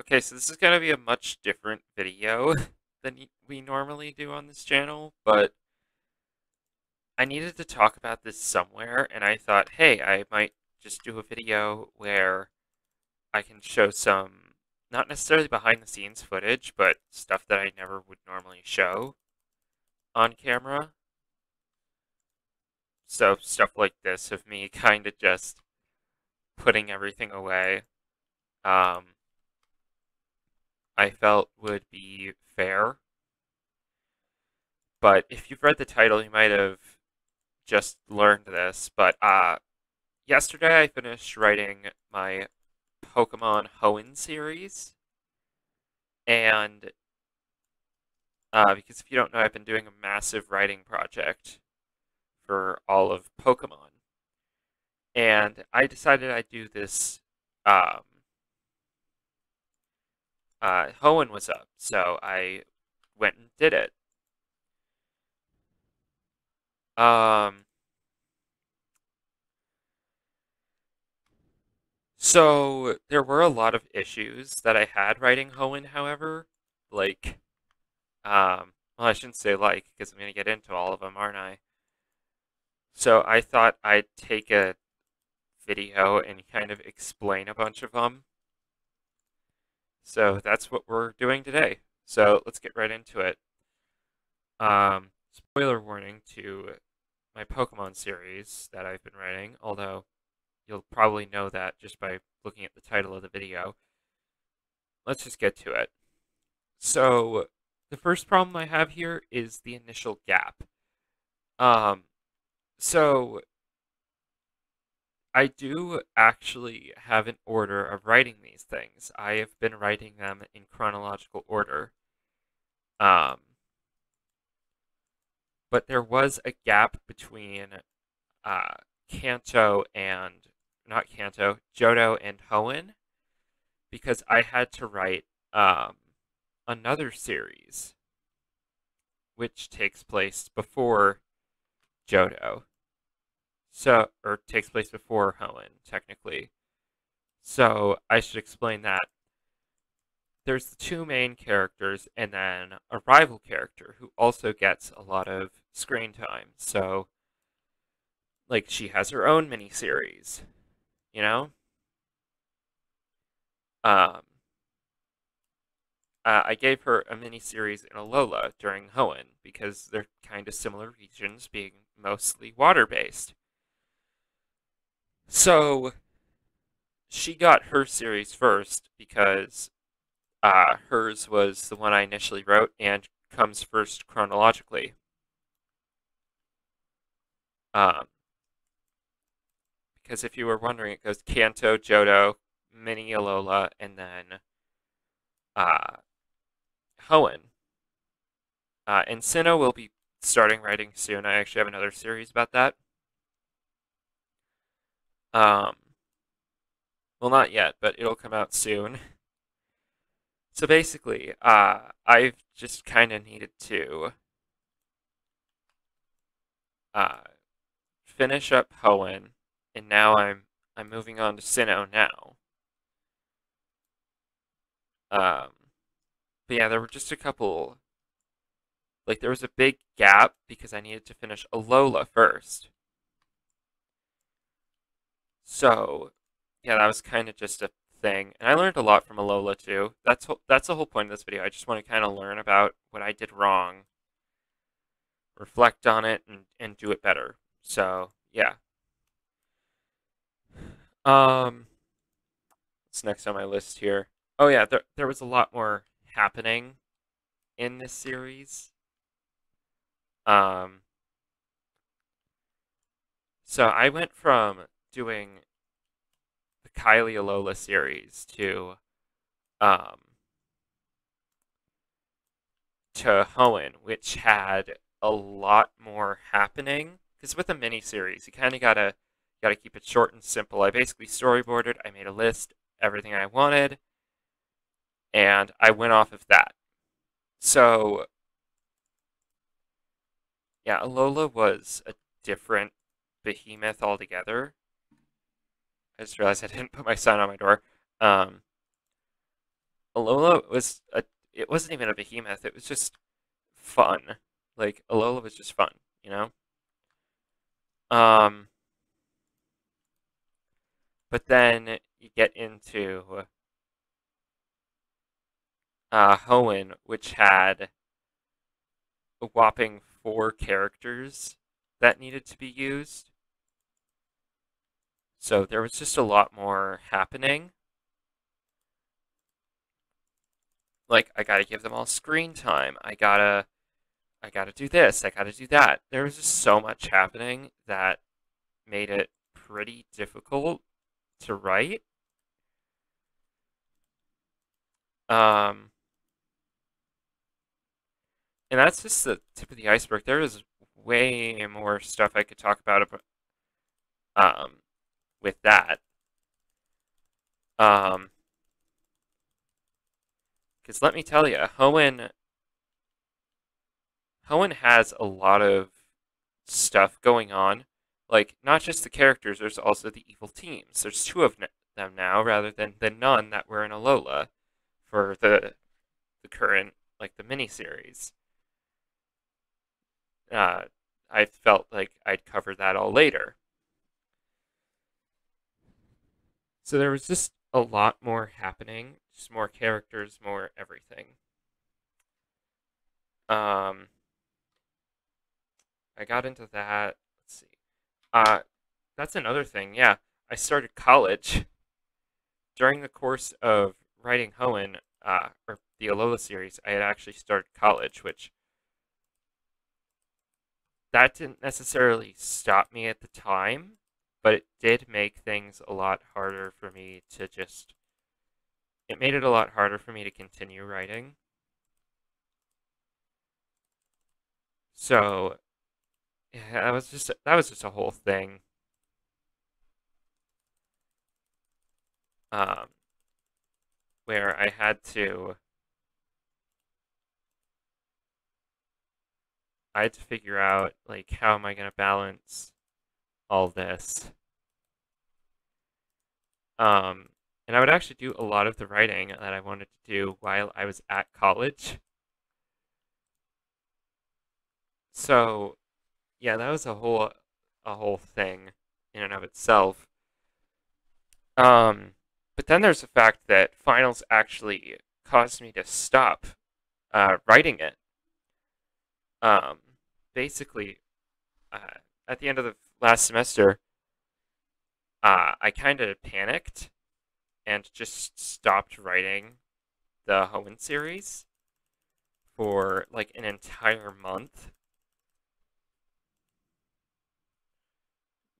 Okay, so this is going to be a much different video than we normally do on this channel, but I needed to talk about this somewhere, and I thought, hey, I might just do a video where I can show some, not necessarily behind the scenes footage, but stuff that I never would normally show on camera. So stuff like this of me kind of just putting everything away, um, I felt would be fair. But if you've read the title, you might have just learned this, but yesterday I finished writing my Pokemon Hoenn series, and because if you don't know, I've been doing a massive writing project for all of Pokemon, and I decided I'd do this. Um, Hoenn was up, so I went and did it. Um, so there were a lot of issues that I had writing Hoenn, however, like well, I shouldn't say like, because I'm going to get into all of them, aren't I? So I thought I'd take a video and kind of explain a bunch of them. So that's what we're doing today. So let's get right into it. Spoiler warning to my Pokemon series that I've been writing, although you'll probably know that just by looking at the title of the video. Let's just get to it. So the first problem I have here is the initial gap. Um, so I do actually have an order of writing these things. I have been writing them in chronological order. Um, but there was a gap between uh, Kanto and, not Kanto, Johto and Hoenn, because I had to write another series, which takes place before Johto. So, or takes place before Hoenn, technically. So I should explain that. There's the two main characters and then a rival character who also gets a lot of screen time. So, like, she has her own miniseries, you know? Um, I gave her a miniseries in Alola during Hoenn because they're kind of similar regions, being mostly water based. So, she got her series first because hers was the one I initially wrote and comes first chronologically. Um, because if you were wondering, it goes Kanto, Johto, Mini Alola, and then uh, Hoenn. And Sinnoh will be starting writing soon. I actually have another series about that. Um, well, not yet, but it'll come out soon. So basically, I've just kind of needed to uh, finish up Hoenn, and now I'm moving on to Sinnoh now. Um, but yeah, there were just a couple. Like, there was a big gap because I needed to finish Alola first. So, yeah, that was kind of just a thing. And I learned a lot from Alola, too. That's the whole point of this video. I just want to kind of learn about what I did wrong, reflect on it, and do it better. So, yeah. What's next on my list here? Oh, yeah, there was a lot more happening in this series. Um, so I went from doing the Kylie Alola series um to Hoenn, which had a lot more happening. Because with a mini series, you kind of gotta keep it short and simple. I basically storyboarded. I made a list, everything I wanted, and I went off of that. So yeah, Alola was a different behemoth altogether. I just realized I didn't put my sign on my door. Um, Alola was a. It wasn't even a behemoth. It was just fun. Like Alola was just fun, you know. Um, but then you get into Hoenn, which had a whopping 4 characters that needed to be used. So there was just a lot more happening. Like I gotta give them all screen time. I gotta do this. I gotta do that. There was just so much happening that made it pretty difficult to write. Um, and that's just the tip of the iceberg. There is way more stuff I could talk about um, with that. Um, because let me tell you, Hoenn has a lot of stuff going on. Like, not just the characters, there's also the evil teams. There's two of them now, rather than the none that were in Alola for the current, like, the miniseries. Uh, I felt like I'd cover that all later. So there was just a lot more happening, just more characters, more everything. Um, I got into that. Let's see. Uh, that's another thing. Yeah, I started college during the course of writing Hoenn, or the Alola series. I had actually started college, which that didn't necessarily stop me at the time, but it did make things a lot harder for me to just. It made it a lot harder for me to continue writing. So yeah, that was just a whole thing. Um, where I had to figure out like how am I gonna balance all this. Um, and I would actually do a lot of the writing that I wanted to do while I was at college. So yeah, that was a whole thing in and of itself. Um, but then there's the fact that finals actually caused me to stop writing it. Um, basically, at the end of the last semester, I kind of panicked and just stopped writing the Hoenn series for like an entire month,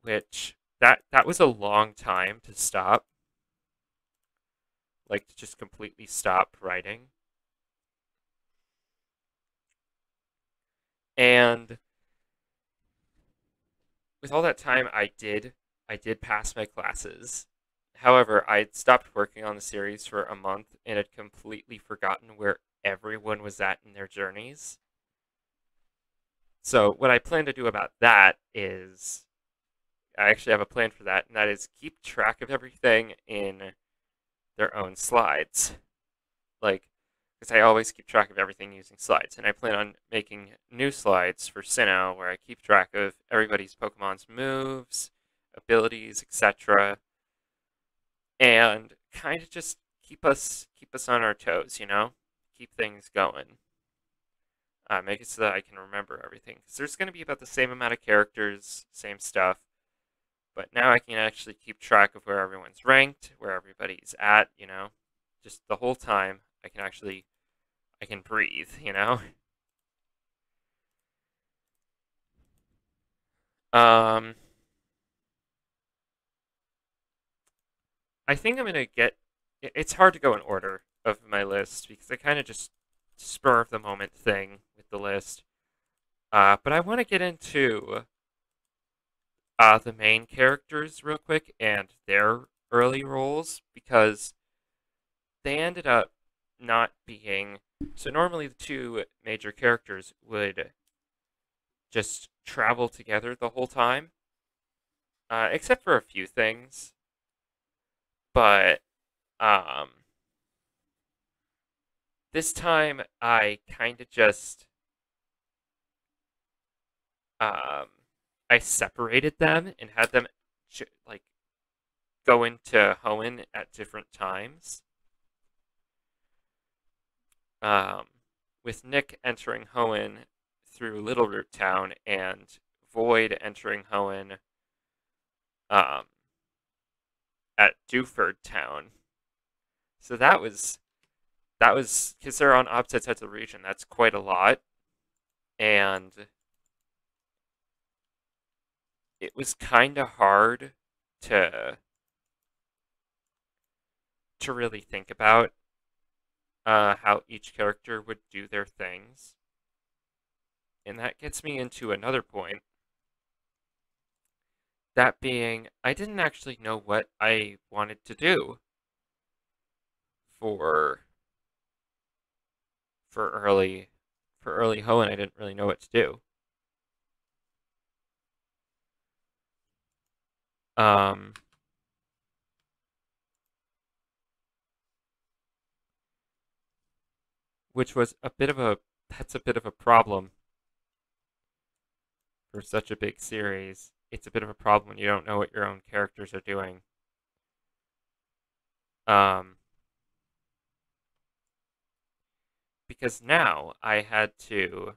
which that was a long time to stop, like to just completely stop writing. And with all that time, I did pass my classes. However, I'd stopped working on the series for a month and had completely forgotten where everyone was at in their journeys. So what I plan to do about that is I actually have a plan for that, and that is keep track of everything in their own slides. Like, because I always keep track of everything using slides, and I plan on making new slides for Sinnoh where I keep track of everybody's Pokemon's moves, abilities, etc., and kind of just keep us on our toes, keep things going. Make it so that I can remember everything. Because there's going to be about the same amount of characters, same stuff, but now I can actually keep track of where everyone's ranked, where everybody's at, just the whole time. I can breathe. Um, I think I'm gonna get. It's hard to go in order of my list because I kind of just spur of the moment thing with the list. But I want to get into the main characters real quick and their early roles because they ended up not being. So normally the two major characters would just travel together the whole time, except for a few things. But um, This time I kind of just um I separated them and had them like go into Hoenn at different times. Um, with Nick entering Hoenn through Little Root Town and Void entering Hoenn um, at Dewford Town. So that was because they're on opposite sides of the region. That's quite a lot, and it was kind of hard to really think about how each character would do their things. And that gets me into another point. That being, I didn't actually know what I wanted to do for for early Hoenn. I didn't really know what to do. Um, which was a bit of a that's a bit of a problem for such a big series. It's a bit of a problem when you don't know what your own characters are doing. Um, because now I had to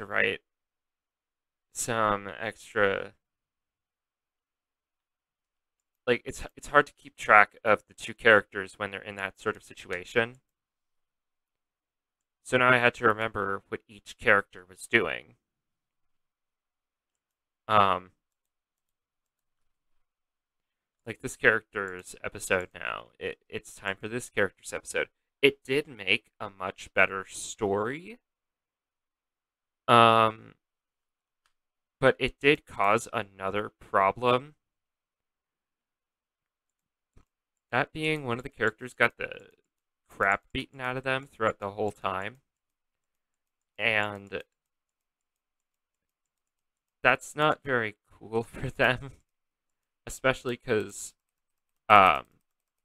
write some extra, like it's hard to keep track of the two characters when they're in that sort of situation. So now I had to remember what each character was doing. Um, like this character's episode now. It's time for this character's episode. It did make a much better story. Um, but it did cause another problem. That being one of the characters got the crap beaten out of them throughout the whole time. And that's not very cool for them, especially because um,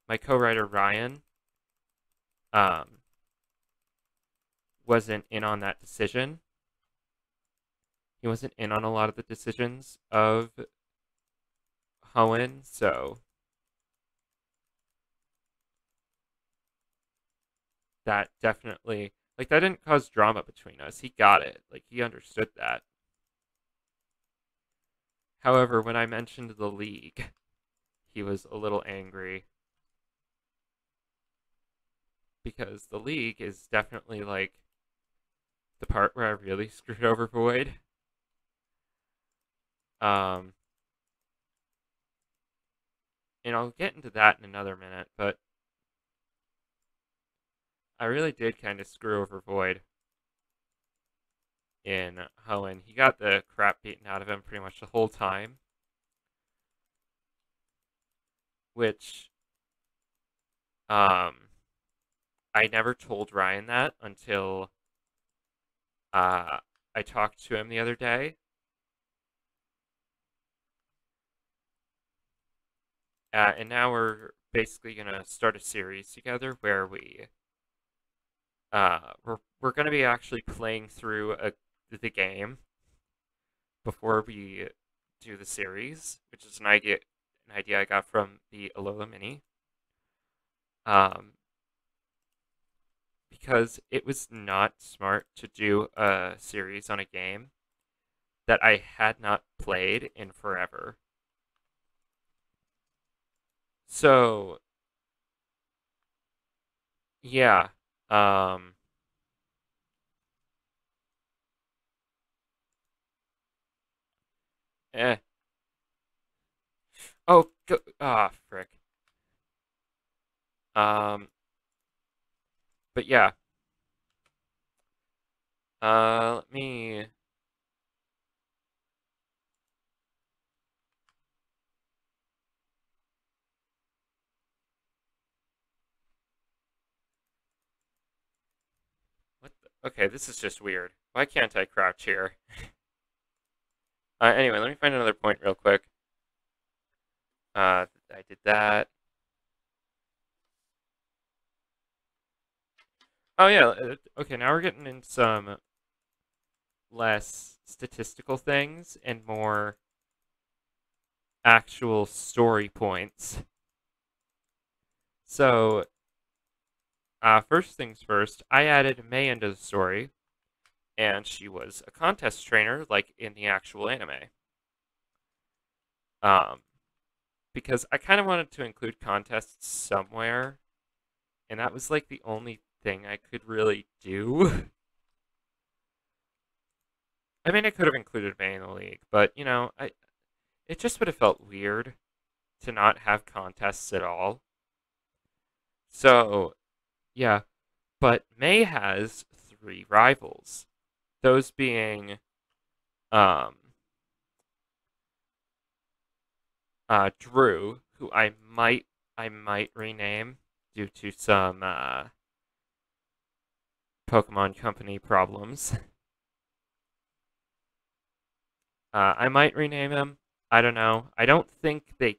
my co-writer Ryan um, wasn't in on that decision. He wasn't in on a lot of the decisions of Hoenn, so that definitely, like, that didn't cause drama between us. He got it. Like, he understood that. However, when I mentioned the League, he was a little angry because the League is definitely like the part where I really screwed over Void. Um, and I'll get into that in another minute, but I really did kind of screw over Void in Hoenn. He got the crap beaten out of him pretty much the whole time, which um, I never told Ryan that until uh, I talked to him the other day. And now we're basically gonna start a series together where we're gonna be actually playing through the game before we do the series, which is an idea I got from the Alola Mini. Um, because it was not smart to do a series on a game that I had not played in forever. So yeah, um, eh. Oh, frick. Um, but yeah, let me. What the? Okay, this is just weird. Why can't I crouch here? Anyway, let me find another point real quick. I did that. Oh yeah. Okay, now we're getting in some less statistical things and more actual story points. So, first things first, I added May into the story, and she was a contest trainer, like in the actual anime. Um, because I kind of wanted to include contests somewhere, and that was like the only thing I could really do. I mean, I could have included May in the league, but it just would have felt weird to not have contests at all. So, yeah, but May has three rivals. Those being um Drew, who I might rename due to some Pokemon Company problems. I might rename him. I don't know. I don't think they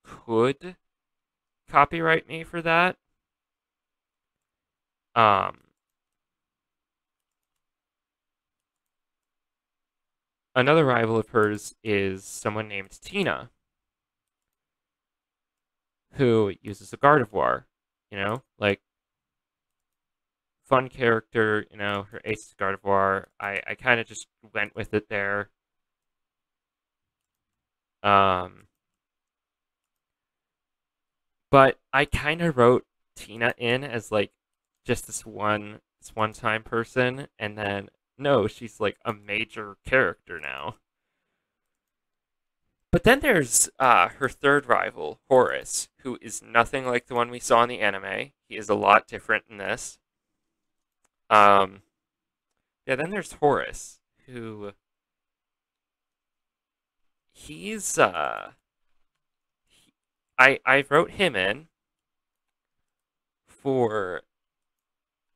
could copyright me for that. Um, Another rival of hers is someone named Tina, who uses a Gardevoir. Like fun character. Her ace is Gardevoir. I kind of just went with it there. Um, but I kind of wrote Tina in as like just this one time person, and then no, she's like a major character now. But then there's her third rival, Horace, who is nothing like the one we saw in the anime. He is a lot different in this. Um, yeah, then there's Horace, who he's he, I wrote him in for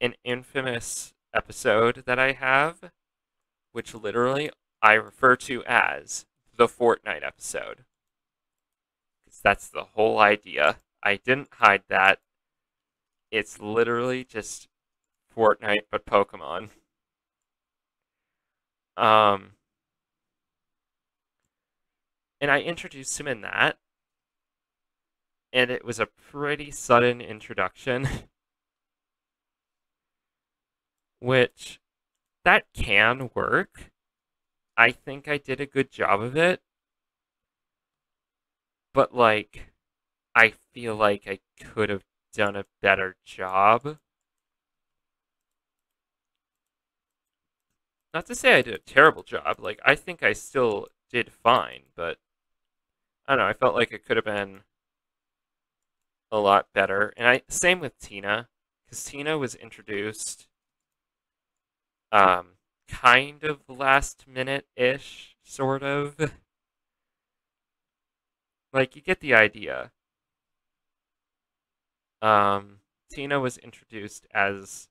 an infamous episode that I have, which literally I refer to as the Fortnite episode. Because that's the whole idea. I didn't hide that. It's literally just Fortnite but Pokemon. Um, and I introduced him in that, and it was a pretty sudden introduction, which that can work. I think I did a good job of it, but like, I feel like I could have done a better job. Not to say I did a terrible job. Like, I think I still did fine, but I don't know. I felt like it could have been a lot better. And same with Tina, because Tina was introduced um kind of last minute ish, sort of. Like you get the idea. Tina was introduced as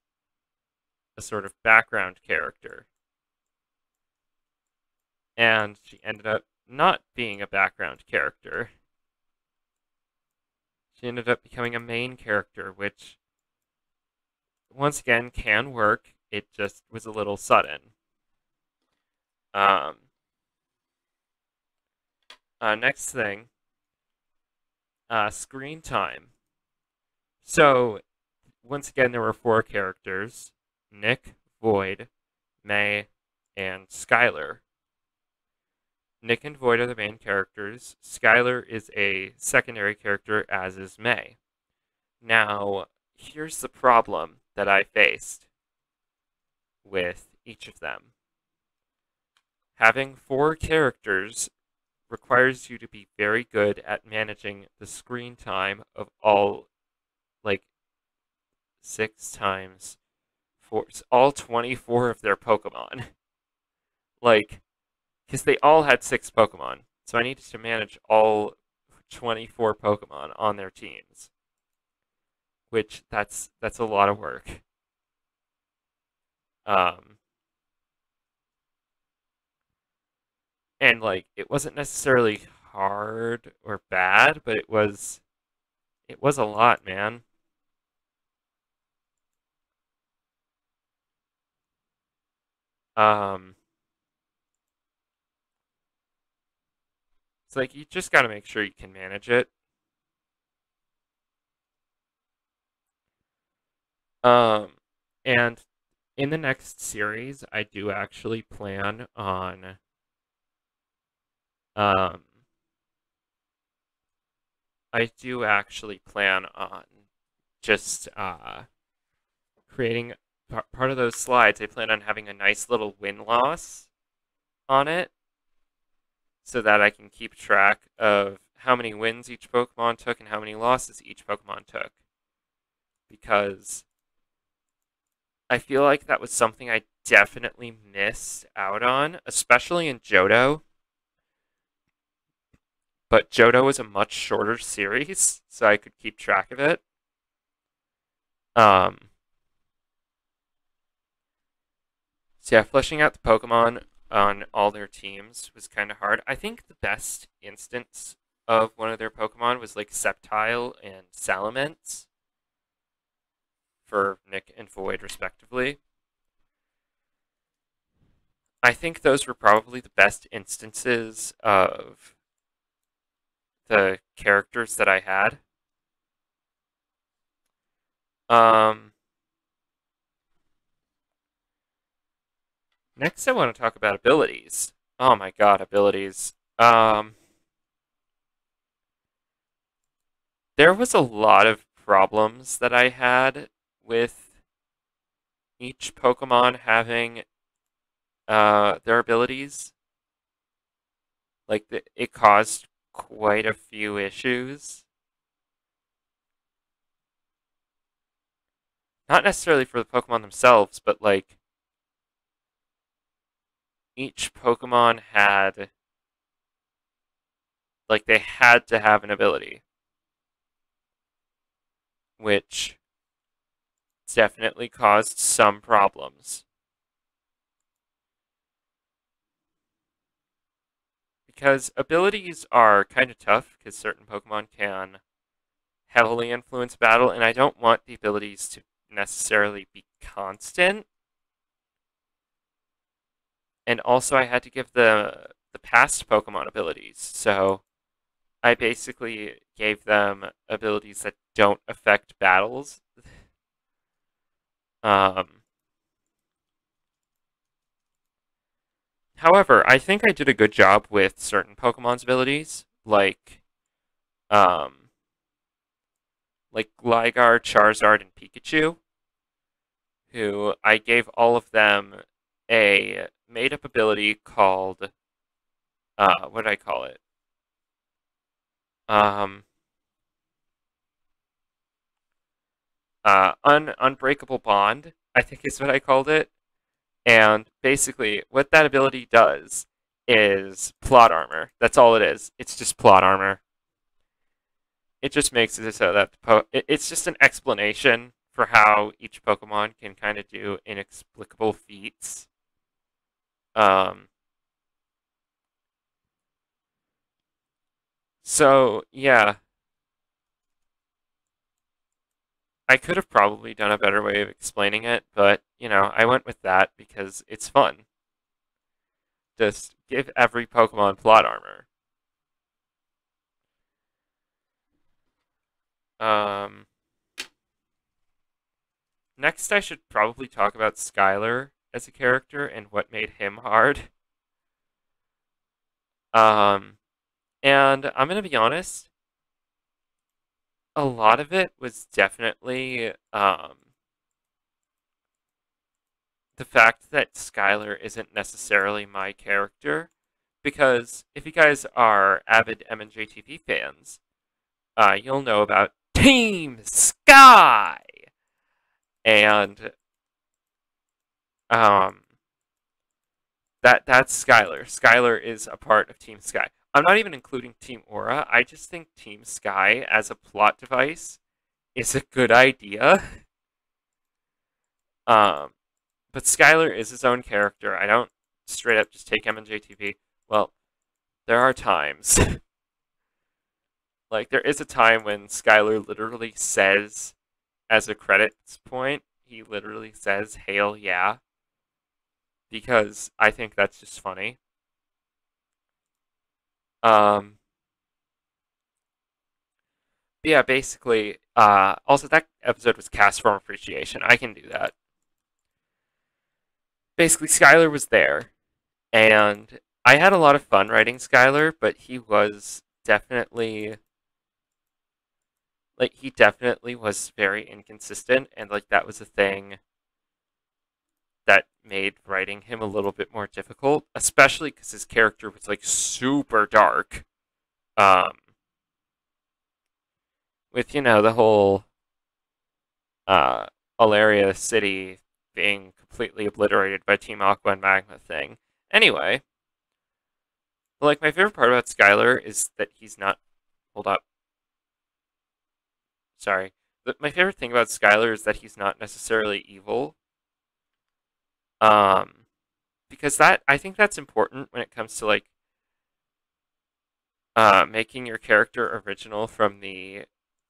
a sort of background character, and she ended up not being a background character. She ended up becoming a main character, which once again can work. It just was a little sudden. Um, Next thing, screen time. So once again, there were four characters: Nick, Void, May, and Skylar. Nick and Void are the main characters. Skylar is a secondary character, as is May. Now, here's the problem that I faced with each of them. Having four characters requires you to be very good at managing the screen time of all, like, six times four, all 24 of their Pokemon. Like, because they all had six Pokemon. So I needed to manage all 24 Pokemon on their teams. Which, that's a lot of work. Um, and, like, it wasn't necessarily hard or bad, but it was a lot, man. Um, it's like you just got to make sure you can manage it. Um, and in the next series, um, I do actually plan on just creating part of those slides. I plan on having a nice little win loss on it so that I can keep track of how many wins each Pokemon took and how many losses each Pokemon took. Because I feel like that was something I definitely missed out on, especially in Johto. But Johto was a much shorter series, so I could keep track of it. Um, so yeah, fleshing out the Pokemon on all their teams was kind of hard. I think the best instance of one of their Pokemon was like Sceptile and Salamence for Nick and Void, respectively. I think those were probably the best instances of the characters that I had. Um, Next, I want to talk about abilities. Oh my god, abilities. There was a lot of problems that I had with each Pokemon having their abilities. Like, it caused quite a few issues. Not necessarily for the Pokemon themselves, but like, each Pokemon had, like, they had to have an ability, which definitely caused some problems. Because abilities are kind of tough, because certain Pokemon can heavily influence battle, and I don't want the abilities to necessarily be constant. And also, I had to give the past Pokemon abilities, so I basically gave them abilities that don't affect battles. Um, However, I think I did a good job with certain Pokemon's abilities, um, like Gligar, Charizard, and Pikachu, who I gave all of them a made-up ability called, what did I call it? Um, Unbreakable Bond, I think is what I called it. And basically, what that ability does is plot armor. That's all it is. It's just plot armor. It just makes it so that it's just an explanation for how each Pokemon can kind of do inexplicable feats. Um, so yeah, I could have probably done a better way of explaining it, but I went with that because it's fun. Just give every Pokemon plot armor. Um, Next, I should probably talk about Skylar as a character and what made him hard. Um, and I'm gonna be honest, a lot of it was definitely the fact that Skylar isn't necessarily my character. Because if you guys are avid MNJTV fans, you'll know about Team Sky, and um, that's Skylar. Skylar is a part of Team Sky. I'm not even including Team Aura. I just think Team Sky as a plot device is a good idea. Um, but Skylar is his own character. I don't straight up just take MNJTV. Well, there are times. Like, there is a time when Skylar literally says, as a credits point, he literally says, "Hail yeah," because I think that's just funny. Um, yeah, basically, also that episode was cast from appreciation. I can do that. Basically, Skylar was there, and I had a lot of fun writing Skylar, but he was definitely he definitely was very inconsistent, and like that was a thing that made writing him a little bit more difficult, especially because his character was like super dark. Um, with the whole uh Alaria City being completely obliterated by Team Aqua and Magma thing. Anyway, like my favorite part about Skylar is that he's not. Hold up, sorry. But my favorite thing about Skylar is that he's not necessarily evil. Um, because that I think that's important when it comes to like making your character original from the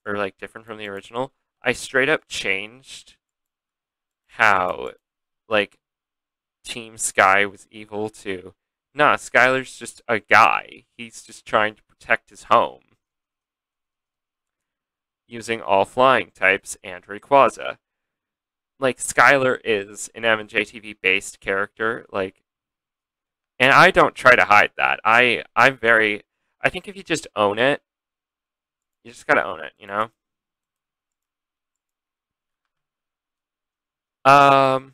or like different from the original. I straight up changed how like Team Sky was evil to nah, Skylar's just a guy. He's just trying to protect his home using all flying types and Rayquaza. Like Skylar is an MJTV based character, like and I don't try to hide that. I'm very I think if you just own it, you just gotta own it. Um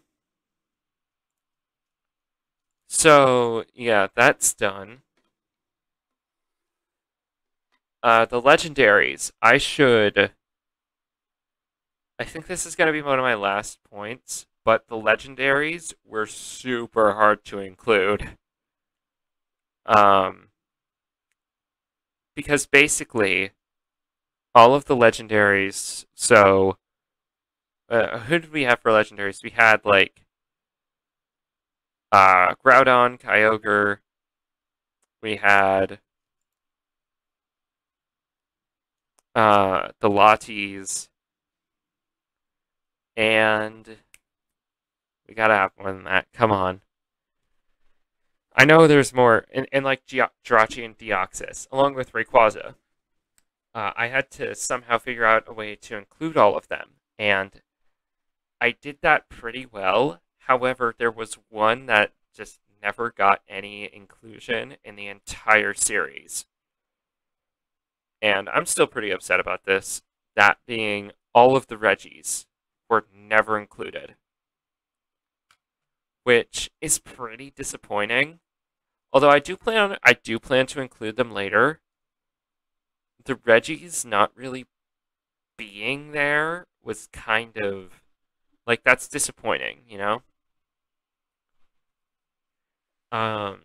so yeah, that's done. The legendaries. I think this is gonna be one of my last points, but the legendaries were super hard to include. Um because basically all of the legendaries, so who did we have for legendaries? We had like Groudon, Kyogre, we had the Latis, and we gotta have more than that. Come on. I know there's more, and like Jirachi and Deoxys, along with Rayquaza. I had to somehow figure out a way to include all of them, and I did that pretty well. However, there was one that just never got any inclusion in the entire series. And I'm still pretty upset about this. That being all of the Reggies were never included, which is pretty disappointing. Although I do plan to include them later. The Reggies not really being there was kind of like that's disappointing. Um,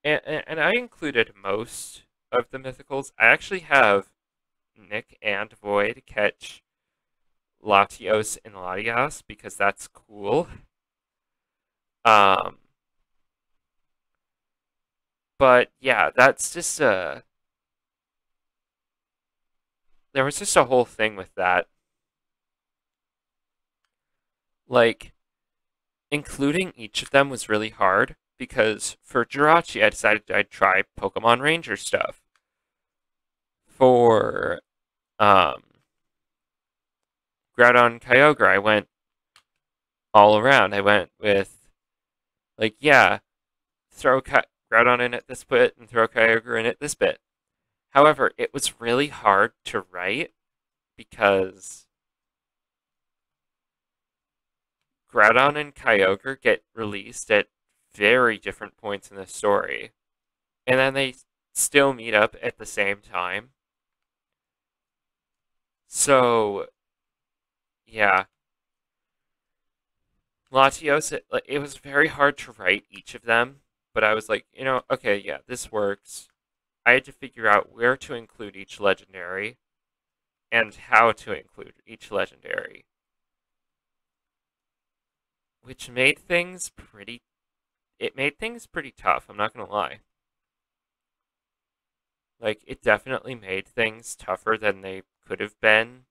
and I included most of the mythicals. I actually have Nick and Void catch Latios and Latias because that's cool. Um, but yeah, that's just there was just a whole thing with that. Like including each of them was really hard because for Jirachi I decided I'd try Pokemon Ranger stuff. For um Groudon and Kyogre, I went all around. I went with like yeah, throw Groudon in at this bit and throw Kyogre in at this bit. However, it was really hard to write because Groudon and Kyogre get released at very different points in the story, and then they still meet up at the same time. So, yeah, Latios, it was very hard to write each of them, but I was like, okay, yeah, this works. I had to figure out where to include each legendary and how to include each legendary, which made things pretty tough, I'm not going to lie. Like, it definitely made things tougher than they could have been.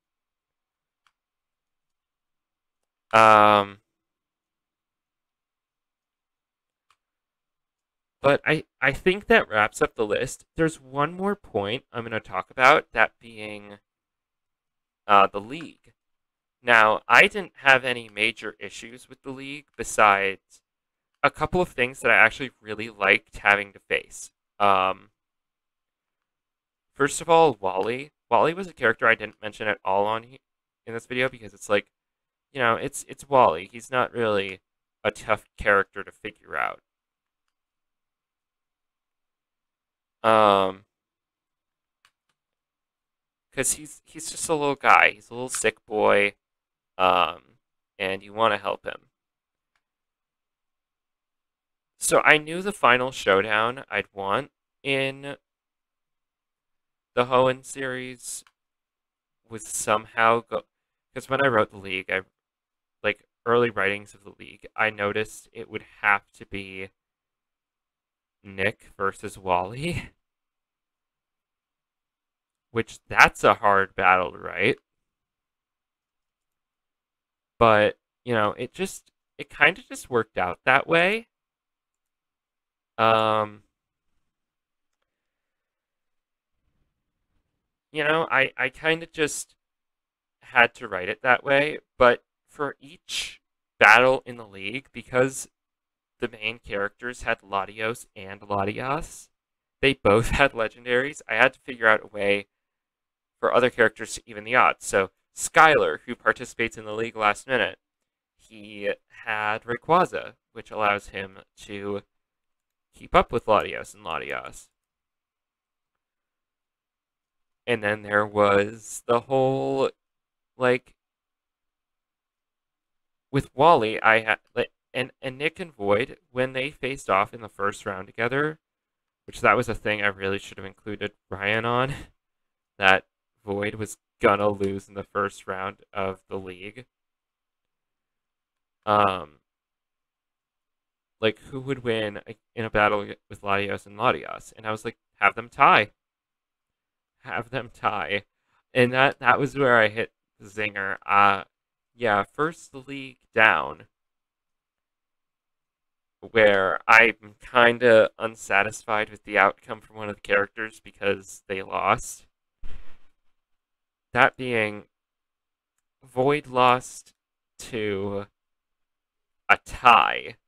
Um, but I think that wraps up the list. There's one more point I'm going to talk about, that being the league. Now, I didn't have any major issues with the league besides a couple of things that I actually really liked having to face. Um, First of all, Wally. Wally was a character I didn't mention at all in this video because it's like, it's Wally. He's not really a tough character to figure out. Um, because he's just a little guy. He's a little sick boy. Um, and you want to help him. So I knew the final showdown I'd want in the Hoenn series was somehow go, because when I wrote the league, I like early writings of the league, I noticed it would have to be Nick versus Wally, which that's a hard battle to write. But, it kind of just worked out that way. Um, I kind of just had to write it that way, but for each battle in the league, because the main characters had Latios and Latias, they both had legendaries, I had to figure out a way for other characters to even the odds. So Skylar, who participates in the league last minute, he had Rayquaza, which allows him to keep up with Latios and Latias. And then there was the whole, like, with Wally, I had, like, and Nick and Void, when they faced off in the first round together, which that was a thing I really should have included Ryan on, that Void was gonna lose in the first round of the league. Like, who would win in a battle with Latios and Latias? And I was like, have them tie. Have them tie. And that was where I hit the zinger. Yeah, first the league down, where I'm kind of unsatisfied with the outcome from one of the characters because they lost. That being, Void lost to a tie.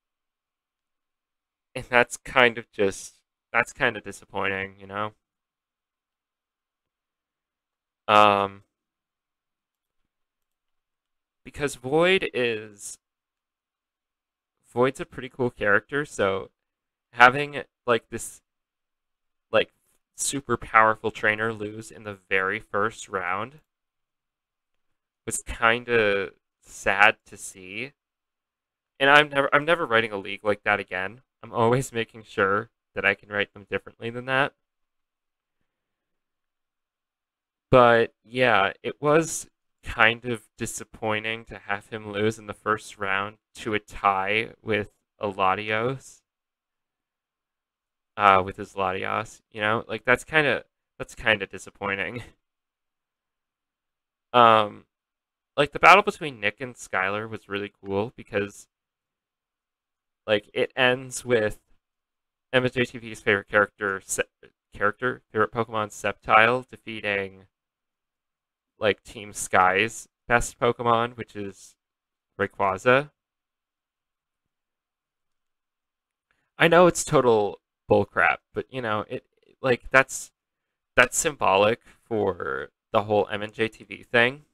And that's kind of disappointing, Um, because Void's a pretty cool character, so having like this like super powerful trainer lose in the very first round was kind of sad to see. And I'm never writing a league like that again. I'm always making sure that I can write them differently than that. But yeah, it was kind of disappointing to have him lose in the first round to a tie with Latios, with his Latios. Like that's kind of disappointing. Um, like the battle between Nick and Skylar was really cool because like it ends with MSJTV's favorite favorite Pokemon Sceptile defeating like Team Sky's best Pokemon, which is Rayquaza. I know it's total bullcrap, but it like that's symbolic for the whole MNJTV thing.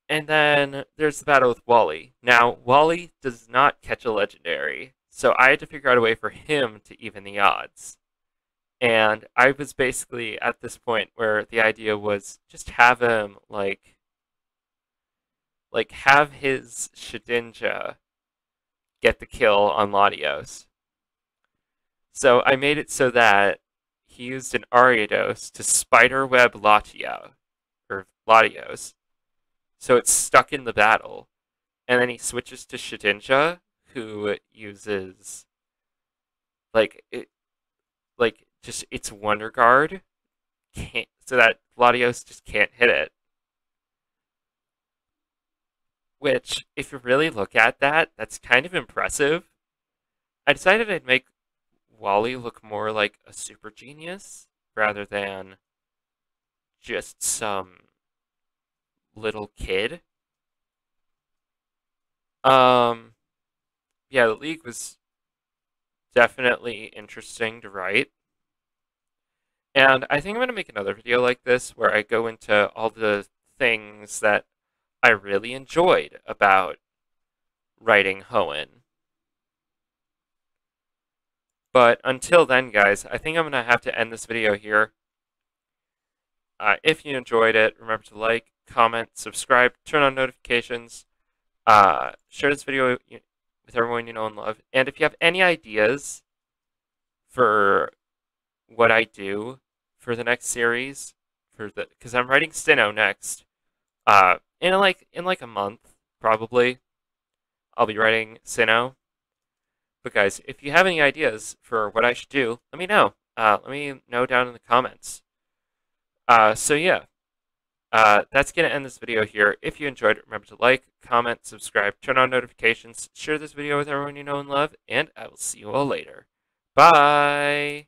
And then there's the battle with Wally. Now, Wally does not catch a legendary, so I had to figure out a way for him to even the odds. And I was basically at this point where the idea was just have him have his Shedinja get the kill on Latios. So I made it so that he used an Ariados to spiderweb Latios, so it's stuck in the battle. And then he switches to Shedinja, who uses like just its Wonder Guard can't, so that Latios just can't hit it. Which, if you really look at that, that's kind of impressive. I decided I'd make Wally look more like a super genius rather than just some little kid. Um, yeah, the league was definitely interesting to write. And I think I'm going to make another video like this where I go into all the things that I really enjoyed about writing Hoenn. But until then, guys, I think I'm going to have to end this video here. If you enjoyed it, remember to like, comment, subscribe, turn on notifications, share this video with everyone you know and love. And if you have any ideas for what I do for the next series, because I'm writing Sinnoh next, in like a month probably, I'll be writing Sinnoh. But guys, if you have any ideas for what I should do, let me know. Let me know down in the comments. So yeah, that's going to end this video here. If you enjoyed it, remember to like, comment, subscribe, turn on notifications, share this video with everyone you know and love, and I will see you all later. Bye!